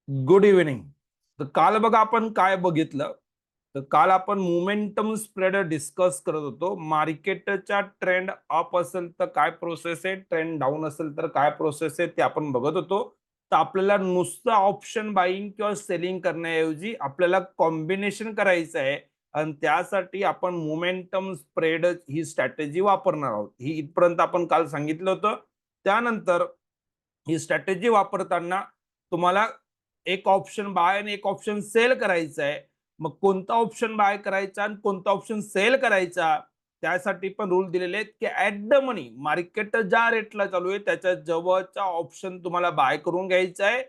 Good evening. तर काल बघा आपण काय बघितलं. तर काल आपण मोमेंटम स्प्रेड डिस्कस करत होतो. मार्केटच्या ट्रेंड अप असेल तर काय प्रोसेस आहे, ट्रेंड डाऊन असेल तर काय प्रोसेस आहे ते आपण बघत होतो. तर आपल्याला नुसतं ऑप्शन बाईंग किंवा सेलिंग करण्याऐवजी आपल्याला कॉम्बिनेशन करायचं आहे आणि त्यासाठी आपण मोमेंटम स्प्रेड ही स्ट्रॅटेजी वापरणार आहोत. ही इथपर्यंत आपण काल सांगितलं होतं. त्यानंतर ही स्ट्रॅटेजी वापरताना तुम्हाला एक ऑप्शन बाय आणि एक ऑप्शन सेल करायचा आहे. मग कोणता ऑप्शन बाय करायचा आणि कोणता ऑप्शन सेल करायचा त्यासाठी पण रूल दिलेले आहेत, की ॲट द मनी मार्केट ज्या रेटला चालू आहे त्याच्या जवळचा ऑप्शन तुम्हाला बाय करून घ्यायचा आहे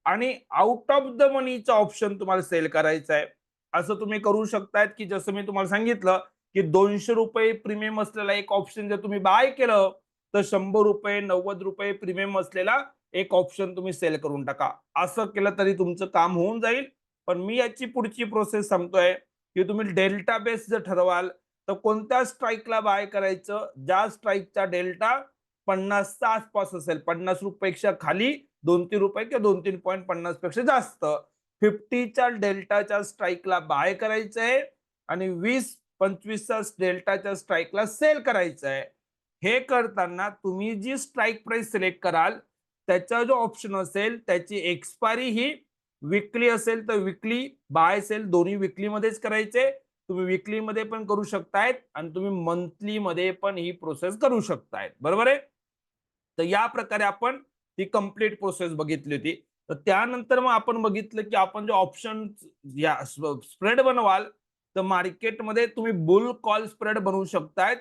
आणि आउट ऑफ द मनीचा ऑप्शन तुम्हाला सेल करायचा आहे. असं तुम्ही करू शकताय, की जसं मी तुम्हाला सांगितलं, की ₹200 प्रीमियम असलेला एक ऑप्शन जर तुम्ही बाय केलं, तर ₹100 ₹90 प्रीमियम असलेला एक ऑप्शन तुम्ही सेल करून टाका. असं केलं तरी तुमचं काम होऊन जाईल. पण मी याची पुढची प्रोसेस सांगतोय, की तुम्ही डेल्टा बेस जर ठरवाल, तर कोणत्या स्ट्राइकला बाय करायचं, ज्या स्ट्राइकचा डेल्टा 50च्या आसपास असेल, ₹50 पेक्षा खाली ₹2-3 किंवा 2-3.50 पेक्षा जास्त. 50च्या डेल्टाच्या स्ट्राइकला बाय करायचं आहे आणि 20-25च्या डेल्टाच्या स्ट्राइकला सेल करायचं आहे. हे करताना तुम्ही जी स्ट्राइक प्राइस सिलेक्ट कराल, त्याचा जो ऑप्शन असेल त्याची एक्सपायरी ही विकली असेल तर विकली, बाय सेल दोन्ही विकलीमध्येच करायचे. तुम्ही विकलीमध्ये पण करू शकतायत आणि तुम्ही मंथलीमध्ये पण ही प्रोसेस करू शकतायत. बरोबर आहे? तर या प्रकारे आपण ती कंप्लीट प्रोसेस बघितली होती. तर त्यानंतर मग आपण बघितलं, की आपण जे ऑप्शन या स्प्रेड बनवाल, तर मार्केटमध्ये तुम्ही बुल कॉल स्प्रेड बनवू शकतायत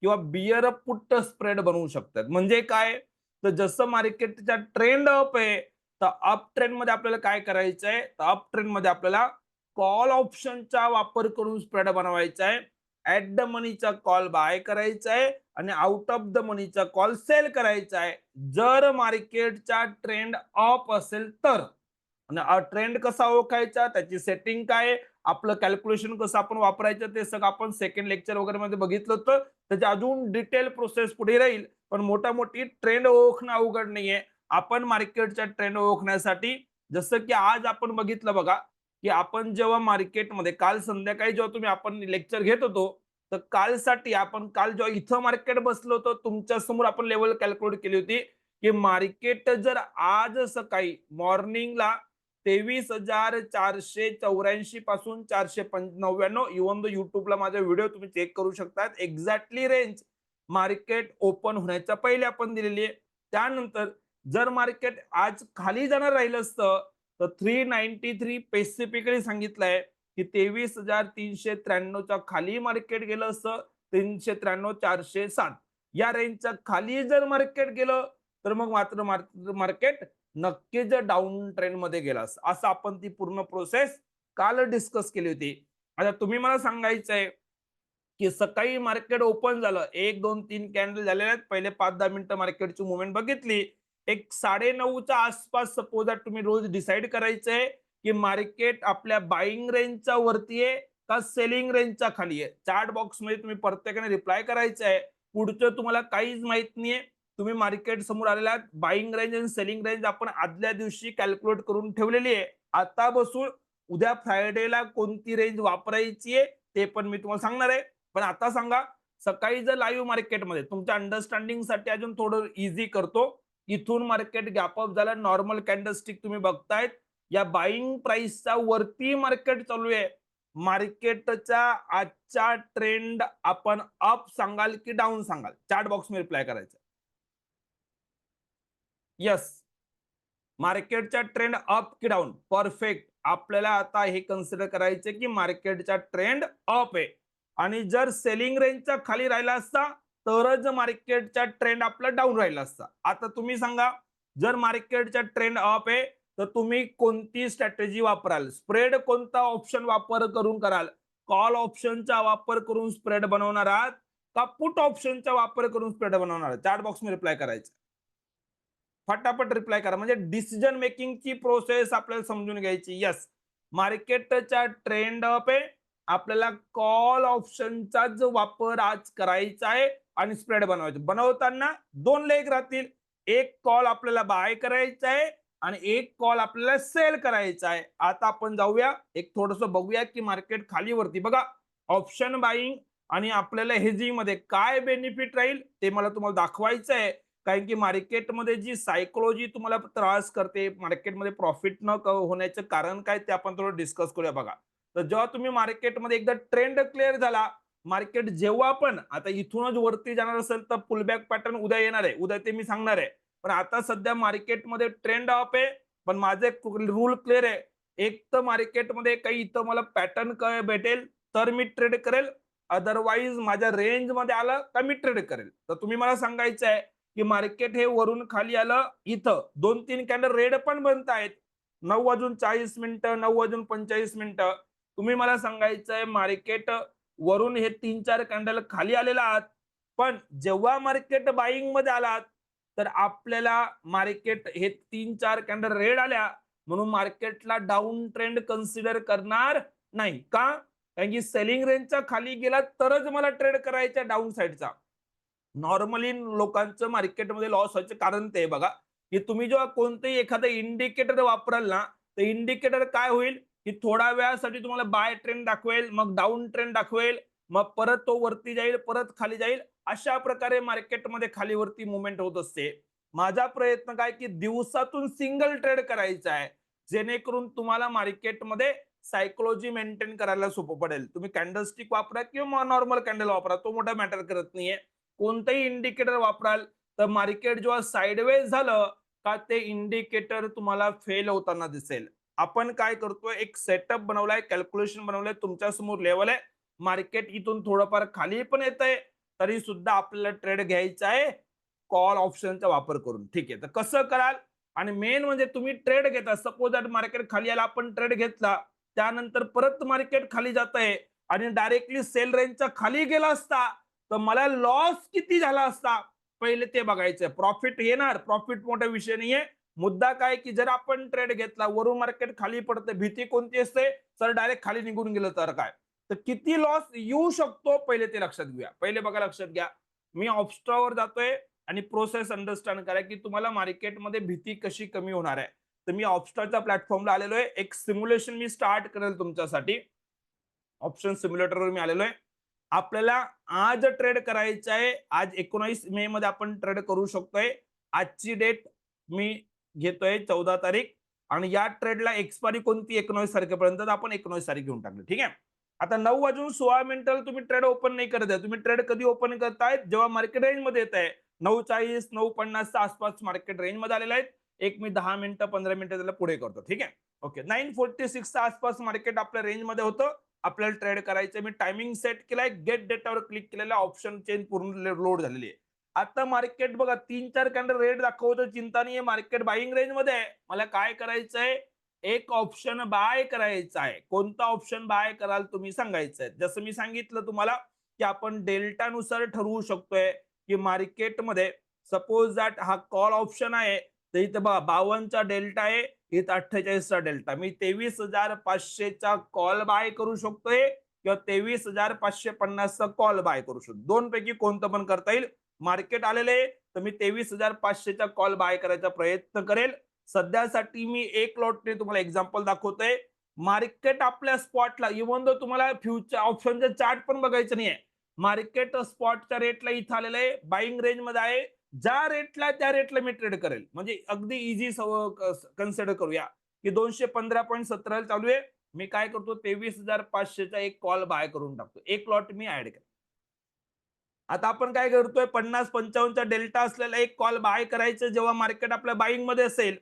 किंवा बिअर पुट स्प्रेड बनवू शकतात. म्हणजे काय? तर जसं मार्केटचा ट्रेंड अप आहे, तर अप ट्रेंडमध्ये आपल्याला काय करायचं आहे? तर अप ट्रेंडमध्ये आपल्याला कॉल ऑप्शनचा वापर करून स्प्रेड बनवायचा आहे. ॲट द मनीचा कॉल बाय करायचा आहे आणि आउट ऑफ द मनीचा कॉल सेल करायचा आहे. जर मार्केटचा ट्रेंड अप असेल तर. आणि ट्रेंड कसा ओळखायचा, त्याची सेटिंग काय आहे, आपलं कॅल्क्युलेशन कसं आपण वापरायचं ते सगळं आपण सेकंड लेक्चर वगैरे मध्ये बघितलं होतं. त्याची अजून डिटेल प्रोसेस पुढे राहील. पण मोठी ट्रेंड ओळखणं अवघड नाहीये. आपण मार्केटच्या ट्रेंड ओळखण्यासाठी जसं की आज आपण बघितलं बघा, की आपण जेव्हा मार्केटमध्ये काल संध्याकाळी जेव्हा आपण लेक्चर घेत होतो, तर कालसाठी आपण काल जेव्हा इथं मार्केट बसलो होतो, तुमच्या समोर आपण लेवल कॅल्क्युलेट केली होती, की मार्केट जर आज सकाळी मॉर्निंगला 23,484 पासून 499 इव्हन दो युट्यूबला माझा व्हिडिओ तुम्ही चेक करू शकता. एक्झॅक्टली रेंज मार्केट ओपन होण्याच्या पहिले आपण दिलेली आहे. त्यानंतर जर मार्केट आज खाली जाणार राहिलं असतं, तर 393 स्पेसिफिकली सांगितलंय, की 23,393च्या खाली मार्केट गेलं असतं. 393, 407 या रेंजच्या खाली जर मार्केट गेलं, तर मग मात्र मार्केट नक्कीच डाउन ट्रेंडमध्ये गेला असतं. असं आपण ती पूर्ण प्रोसेस काल डिस्कस केली होती. आता तुम्ही मला सांगायचंय, की सकाळी मार्केट ओपन झालं. 1, 2, 3 कॅन्डल झालेले आहेत. पहिले 5-10 मिनिटं मार्केटची मूव्हमेंट बघितली. एक 9:30च्या आसपास सपोज दॅट तुम्ही रोज डिसाईड करायचंय, की मार्केट आपल्या बायिंग रेंजच्या वरती आहे का सेलिंग रेंजच्या खाली आहे. चॅट बॉक्समध्ये तुम्ही प्रत्येकाने रिप्लाय करायचं आहे. पुढचं तुम्हाला काहीच माहित नाहीये. तुम्ही मार्केट समोर आलेला आहात. बायिंग रेंज आणि सेलिंग रेंज आपण आदल्या दिवशी कॅल्क्युलेट करून ठेवलेली आहे. आता बसून उद्या फ्रायडेला कोणती रेंज वापरायची आहे, ते पण मी तुम्हाला सांगणार आहे. पण आता सांगा, सकाळी जर लाईव्ह मार्केटमध्ये तुमच्या अंडरस्टँडिंगसाठी अजून थोडं इझी करतो. इथून मार्केट गॅप अप झालं, नॉर्मल कॅन्डलस्टिक तुम्ही बघतायत. या बाईंग प्राइसच्या वरती मार्केट चालू आहे. मार्केटच्या आजचा ट्रेंड आपण अप सांगाल की डाउन सांगाल? चॅट बॉक्समध्ये रिप्लाय करायचं. येस. मार्केटचा ट्रेंड अप की डाउन? परफेक्ट. आपल्याला आता हे कन्सिडर करायचे की मार्केटचा ट्रेंड अप आहे आणि जर सेलिंग रेंजच्या खाली राहिला असता तरच मार्केटचा ट्रेंड आपला डाऊन राहिला असता. आता तुम्ही सांगा, जर मार्केटचा ट्रेंड अप आहे तर तुम्ही कोणती स्ट्रॅटेजी वापराल? स्प्रेड कोणता ऑप्शन वापर करून कराल? कॉल ऑप्शनचा वापर करून स्प्रेड बनवणार आहात का पुट ऑप्शनचा वापर करून स्प्रेड बनवणार आहात? चॅट बॉक्समध्ये रिप्लाय करायचं. फटाफट रिप्लाय करा. म्हणजे डिसिजन मेकिंगची प्रोसेस आपल्याला समजून घ्यायची. येस, मार्केटचा ट्रेंड अप आहे. आपल्याला कॉल ऑप्शनचा जो वापर आज करायचा आहे आणि स्प्रेड बनवायचा. बनवताना 2 लेग राहतील. एक कॉल आपल्याला बाय करायचा आहे आणि एक कॉल आपल्याला सेल करायचा आहे. आता आपण जाऊया एक थोडस बघूया की मार्केट खाली वरती बघा ऑप्शन बाईंग आणि आपल्याला हेजिंग मध्ये काय बेनिफिट राहील ते मला तुम्हाला दाखवायचं आहे. कारण की मार्केटमध्ये जी सायकोलॉजी तुम्हाला त्रास करते, मार्केटमध्ये प्रॉफिट न होण्याचं कारण काय ते आपण थोडं डिस्कस करूया बघा. तर जेव्हा तुम्ही मार्केटमध्ये एकदा ट्रेंड क्लिअर झाला, मार्केट जेव्हा पण आता इथूनच वरती जाणार असेल तर पुलबॅक पॅटर्न उद्या येणार आहे, उद्या ते मी सांगणार आहे. पण आता सध्या मार्केटमध्ये ट्रेंड अप आहे. पण माझे रूल क्लिअर आहे. एक तर मार्केटमध्ये काही इथं मला पॅटर्न काय भेटेल तर मी ट्रेड करेल, अदरवाईज माझ्या रेंज मध्ये आलं तर मी ट्रेड करेल. तर तुम्ही मला सांगायचं आहे की मार्केट हे वरून खाली आलं, इथं 2-3 कॅन्डल रेड पण बनतायत. 9:40 9:45 तुम्ही मला सांगायचं आहे मार्केट वरून हे 3-4 कॅन्डल खाली आलेला आहात. पण जेव्हा मार्केट बाईंग मध्ये आलात तर आपल्याला मार्केट हे 3-4 कॅन्डल रेड आल्या म्हणून मार्केटला डाऊन ट्रेंड कन्सिडर करणार नाही का? कारण की सेलिंग रेंजच्या खाली गेला तरच मला ट्रेड करायचा डाऊन साईडचा. नॉर्मली लोकांचं मार्केटमध्ये लॉस व्हायचं कारण ते बघा की तुम्ही जेव्हा कोणतेही एखादं इंडिकेटर वापराल ना, तर इंडिकेटर काय होईल की थोड्या वेळासाठी तुम्हाला बाय ट्रेंड दाखवेल, मग डाऊन ट्रेंड दाखवेल, मग परत तो वरती जाईल, परत खाली जाईल. अशा प्रकारे मार्केटमध्ये खाली वरती मुवमेंट होत असते. माझा प्रयत्न काय की दिवसातून सिंगल ट्रेड करायचा आहे, जेणेकरून तुम्हाला मार्केटमध्ये सायकोलॉजी मेंटेन करायला सोपं पडेल. तुम्ही कॅन्डलस्टिक वापरा किंवा नॉर्मल कॅन्डल वापरा, तो मोठा मॅटर करत नाहीये. कोणतेही इंडिकेटर वापराल तर मार्केट जेव्हा साइडवेज झालं का ते इंडिकेटर तुम्हाला फेल होताना दिसेल. आपण काय करतोय एक सेटअप बनवलाय, कॅल्क्युलेशन बनवलंय, तुमच्या समोर लेवल आहे. मार्केट इथून थोडंफार खाली पण येत आहे, तरी सुद्धा आपल्याला ट्रेड घ्यायचा आहे कॉल ऑप्शनचा वापर करून. ठीक आहे, तर कसं कराल? आणि मेन म्हणजे तुम्ही ट्रेड घेता, सपोज मार्केट खाली आला, आपण ट्रेड घेतला, त्यानंतर परत मार्केट खाली जात आहे आणि डायरेक्टली सेल रेंजच्या खाली गेला असता तर मला लॉस किती झाला असता पहिले ते बघायचं. प्रॉफिट येणार, प्रॉफिट मोठा विषय नाहीये. मुद्दा काय की जर आपण ट्रेड घेतला, वरून मार्केट खाली पडते, भीती कोणती असते? सर डायरेक्ट खाली निघून गेलं तर काय? तर किती लॉस येऊ शकतो पहिले ते लक्षात घेऊया. पहिले बघा लक्षात घ्या, मी ऑप्स्ट्रावर जातोय आणि प्रोसेस अंडरस्टँड करा की तुम्हाला मार्केटमध्ये भीती कशी कमी होणार आहे. तर मी ऑप्स्ट्राच्या प्लॅटफॉर्मला आलेलो आहे. एक सिम्युलेशन मी स्टार्ट करेल तुमच्यासाठी. ऑप्शन सिम्युलेटरवर मी आलेलो आहे. आपल्याला आज ट्रेड करायचं आहे. आज 19 मे मध्ये आपण ट्रेड करू शकतोय. आजची डेट मी घेतोय 14 तारीख आणि या ट्रेडला एक्सपायरी कोणती 19 तारखेपर्यंत, तर आपण 19 तारीख घेऊन टाकली. ठीक आहे. आता 9:16 तुम्ही ट्रेड ओपन नाही करत आहे. तुम्ही ट्रेड कधी ओपन करताय? जेव्हा मार्केट रेंज मध्ये येत आहे. 9:40 9:50 आसपास मार्केट रेंज मध्ये आलेला आहे. एक मी 10 मिनिटं 15 मिनिटं त्याला पुढे करतो. ठीक आहे. ओके, 9:46 आसपास मार्केट आपल्या रेंज मध्ये होतं. आपल्याला ट्रेड करायचं. मी टायमिंग सेट केलाय, गेट डेटावर क्लिक केलेला, ऑप्शन चेन पूर्ण लोड झालेली आहे. आता मार्केट बघा 3-4 कॅन्डल रेड दाखवतो, चिंता नाहीये, मार्केट बाईंग रेंज मध्ये आहे. मला काय करायचंय? एक ऑप्शन बाय करायचा आहे. कोणता ऑप्शन बाय कराल तुम्ही सांगायचंय. जसं मी सांगितलं तुम्हाला की आपण डेल्टानुसार ठरवू शकतोय की मार्केटमध्ये सपोज दॅट हा कॉल ऑप्शन आहे, तर इथं बघा 52चा डेल्टा आहे, इथं 48चा डेल्टा. मी 23,500चा कॉल बाय करू शकतोय किंवा 23,550चा कॉल बाय करू शकतो. दोन पैकी कोणतं पण करता येईल. मार्केट आलेले तर मी 23,500चा कॉल बाय करायचा प्रयत्न करेल. सध्यासाठी मी एक लॉटने तुम्हाला एक्झाम्पल दाखवतोय. मार्केट आपल्या स्पॉटला इव्हन दो तुम्हाला फ्युचर ऑप्शनचा चार्ट पण बघायचं नाहीये. मार्केट स्पॉटच्या रेटला इथं आलेलं आहे, बाईंग रेंज मध्ये आहे. ज्या रेटला त्या रेटला मी ट्रेड करेल. म्हणजे अगदी इझी कन्सिडर करूया की 215.17 चालू आहे. मी काय करतो 23,500चा एक कॉल बाय करून टाकतो. एक लॉट मी ऍड करतो. आता आपण काय करतोय 50-55चा डेल्टा असलेला एक कॉल बाय करायचं जेव्हा मार्केट आपल्या बाईंग मध्ये असेल.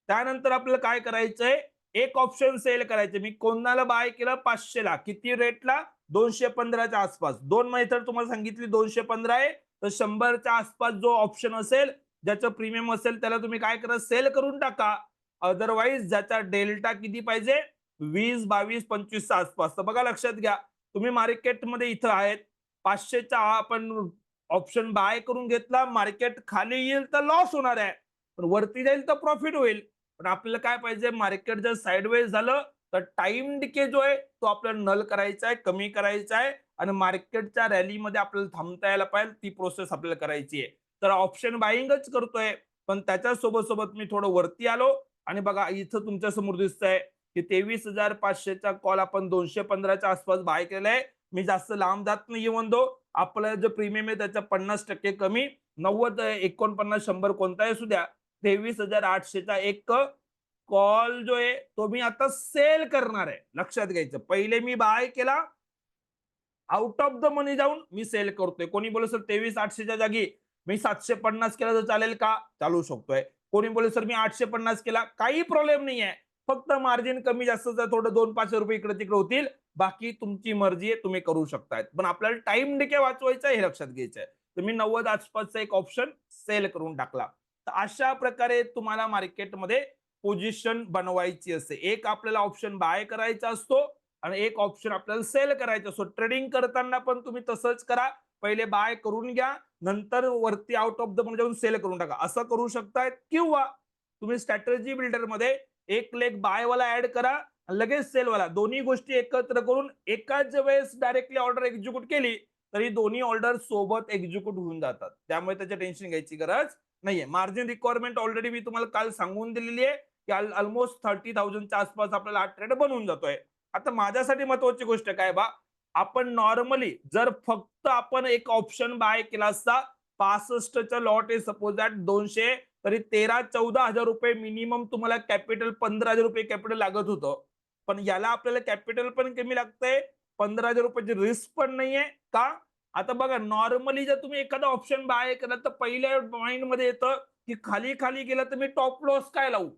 त्यानंतर आपल्याला काय करायचंय? एक ऑप्शन सेल करायचं. मी कोणाला बाय केलं 500ला, किती रेटला? 215च्या आसपास. दोन मेथड तुम्हाला सांगितली, 215 आहे तर 100च्या आसपास जो ऑप्शन असेल, ज्याचं प्रीमियम असेल, त्याला तुम्ही काय करा? सेल करून टाका. अदरवाईज ज्याचा डेल्टा किती पाहिजे? 20, 22, 25च्या आसपास. तर बघा लक्षात घ्या, तुम्ही मार्केटमध्ये इथं आहेत, 500चा आपण ऑप्शन बाय करून घेतला, मार्केट खाली येईल तर लॉस होणार आहे, पण वरती जाईल तर प्रॉफिट होईल. पण आपल्याला काय पाहिजे? मार्केट जर साइडवेज झालं तर टाइम डिके जो आहे तो आपल्याला नल करायचा आहे, कमी करायचा आहे आणि मार्केटच्या रॅलीमध्ये आपल्याला थांबता यायला पाहिजे. ती प्रोसेस आपल्याला करायची आहे. तर ऑप्शन बाईंगच करतोय, पण त्याच्या सोबत सोबत मी थोडं वरती आलो आणि बघा इथं तुमच्या समोर दिसतंय की 23,500चा कॉल आपण 215च्या आसपास बाय केलाय. मी जास्त लांब जात नाही म्हणतो. आपलं जो प्रीमियम आहे त्याच्या 50% कमी 90, 49, 100 कोणताही असू द्या. 23,800चा एक कॉल जो आहे तो मी आता सेल करणार आहे. लक्षात घ्यायचं. पहिले मी बाय केला, आउट ऑफ द मनी जाऊन मी सेल करतोय. कोणी बोलू सर 23,800च्या जागी मी 750 केला तर चालेल का? चालू शकतोय. कोणी बोलू सर मी 850 केला, काही प्रॉब्लेम नाहीये. फक्त मार्जिन कमी जास्तचं थोडं 2-5 रुपये इकडे तिकडे होतील. बाकी तुमची मर्जी आहे, तुम्ही करू शकताय. पण आपल्याला टाइम डिके वाचवायचा हे लक्षात घ्यायचंय. तर मी 90 आसपासचा एक ऑप्शन सेल करून टाकला. तर अशा प्रकारे तुम्हाला मार्केटमध्ये पोझिशन बनवायची असते. एक आपल्याला ऑप्शन बाय करायचा असतो आणि एक ऑप्शन आपल्याला सेल करायचा असतो. ट्रेडिंग करताना पण तुम्ही तसंच करा. पहिले बाय करून घ्या, नंतर वरती आउट ऑफ द मनी जाऊन सेल करून टाका. असं करू शकताय किंवा तुम्ही स्ट्रॅटेजी बिल्डरमध्ये एक लेग बाय वाला ऍड करा आणि लगेच सेल वाला, दोन्ही गोष्टी एकत्र करून एकाच वेळेस डायरेक्टली ऑर्डर एक्झिक्यूट केली तरी दोन्ही ऑर्डर सोबत एक्झिक्यूट होऊन जातात. त्यामुळे त्याचे टेन्शन घ्यायची गरज नाहीये. मार्जिन रिक्वायरमेंट ऑलरेडी मी तुम्हाला काल सांगून दिलेली आहे की ऑलमोस्ट 30,000च्या आसपास आपल्याला हा ट्रेड बनवून जातोय. आता माझ्यासाठी महत्वाची गोष्ट काय बा, आपण नॉर्मली जर फक्त आपण एक ऑप्शन बाय केला असता 65चा लॉट आहे सपोज दॅट 200, तरी 13-14 हजार रुपये मिनिमम तुम्हाला कॅपिटल, 15,000 रुपये कॅपिटल लागत होतं. पण याला आपल्याला कॅपिटल पण कमी लागतंय, 15,000 रुपयाची रिस्क पण नाहीये का? आता बघा नॉर्मली जर तुम्ही एखादा ऑप्शन बाय केला तर पहिल्या माइंड मध्ये येतं की खाली खाली गेलं तर मी टॉप लॉस काय लावू.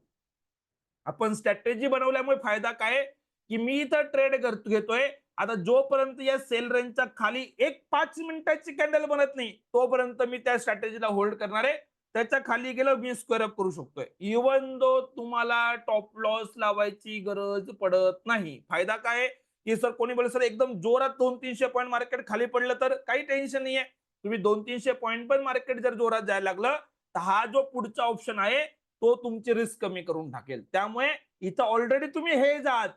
आपण स्ट्रॅटेजी बनवल्यामुळे फायदा काय की मी इथं ट्रेड घेतोय. आता जोपर्यंत या सेल रेंजच्या खाली एक 5 मिनिटाची कॅन्डल बनत नाही तोपर्यंत मी त्या स्ट्रॅटेजीला होल्ड करणार आहे. त्याच्या खाली गेलं मी स्क्वेअर अप करू शकतोय. इवन दो तुम्हाला टॉप लॉस लावायची गरज पडत नाही. फायदा काय की सर कोणी बोलले सर एकदम जोरात 200-300 पॉईंट मार्केट खाली पडलं तर काही टेन्शन नाहीये. तुम्ही 200-300 पॉईंट पण मार्केट जर जोरात जायला लागलं तर हा जो पुढचा ऑप्शन आहे तो तुमची रिस्क कमी करून टाकेल. त्यामुळे इथं ऑलरेडी तुम्ही हे जात,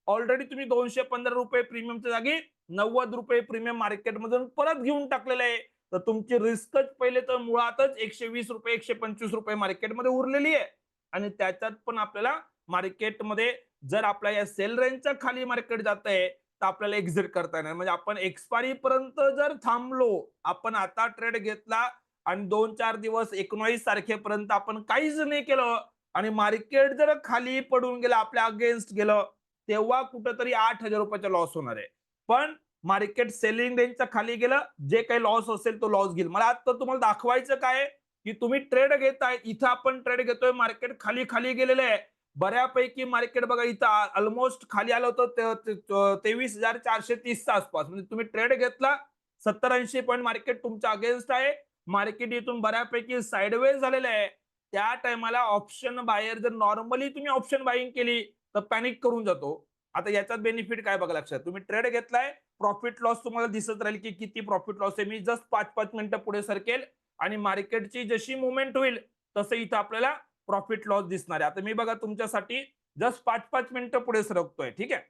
ऑलरेडी तुम्ही 215 रुपये प्रीमियमच्या जागी 90 रुपये प्रीमियम मार्केटमधून परत घेऊन टाकलेलं आहे. तर तुमची रिस्कच पहिले तर मुळातच 120 रुपये 125 रुपये मार्केटमध्ये उरलेली आहे. आणि त्याच्यात पण आपल्याला मार्केटमध्ये जर आपल्या या सेल रेंजच्या खाली मार्केट जात आहे तर आपल्याला एक्झिट करता येणार. म्हणजे आपण एक्सपायरी पर्यंत जर थांबलो, आपण आता ट्रेड घेतला आणि 2-4 दिवस 19 तारखेपर्यंत आपण काहीच नाही केलं आणि मार्केट जर खाली पडून गेलं, आपल्या अगेन्स्ट गेलं, तेव्हा कुठंतरी 8,000 रुपयाचा लॉस होणार आहे. पण मार्केट सेलिंग रेंजच्या खाली गेलं, जे काही लॉस असेल तो लॉस घेईल. मला आता तुम्हाला दाखवायचं काय की तुम्ही ट्रेड घेताय, इथं आपण ट्रेड घेतोय, मार्केट खाली खाली गेलेलं आहे. बऱ्यापैकी मार्केट बघा इथं ऑलमोस्ट खाली आलं होतं 23,430च्या आसपास. म्हणजे तुम्ही ट्रेड घेतला, 70-80 पॉईंट मार्केट तुमच्या अगेन्स्ट आहे. मार्केट इथून बऱ्यापैकी साइडवेज झालेलं आहे. त्या टायमाला ऑप्शन बायर जर नॉर्मली तुम्ही ऑप्शन बाईंग केली तर पॅनिक करून जातो. आता याच्यात बेनिफिट काय बघा लक्षात, तुम्ही ट्रेड घेतलाय, प्रॉफिट लॉस तुम्हाला दिसत राहील की किती प्रॉफिट लॉस आहे. मी जस्ट 5-5 मिनिटं पुढे सरकेल आणि मार्केटची जशी मुवमेंट होईल तसं इथं आपल्याला प्रॉफिट लॉस दिसणार आहे. आता मी बघा तुमच्यासाठी जस्ट 5-5 मिनिटं पुढे सरकतोय. ठीक आहे.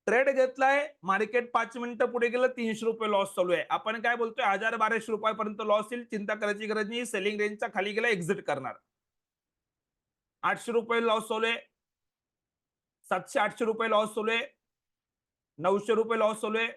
ट्रेड घेतलाय, मार्केट 5 मिनिटं पुढे गेलं, 300 रुपये लॉस चालू आहे. आपण काय बोलतोय 1,000-1,200 रुपयापर्यंत लॉस येईल, चिंता करायची गरज नाही. सेलिंग रेंजच्या खाली गेला एक्झिट करणार. 800 रुपये लॉस चालू आहे, 700-800 रुपये लॉस चालू आहे, 900 रुपये लॉस चालू आहे,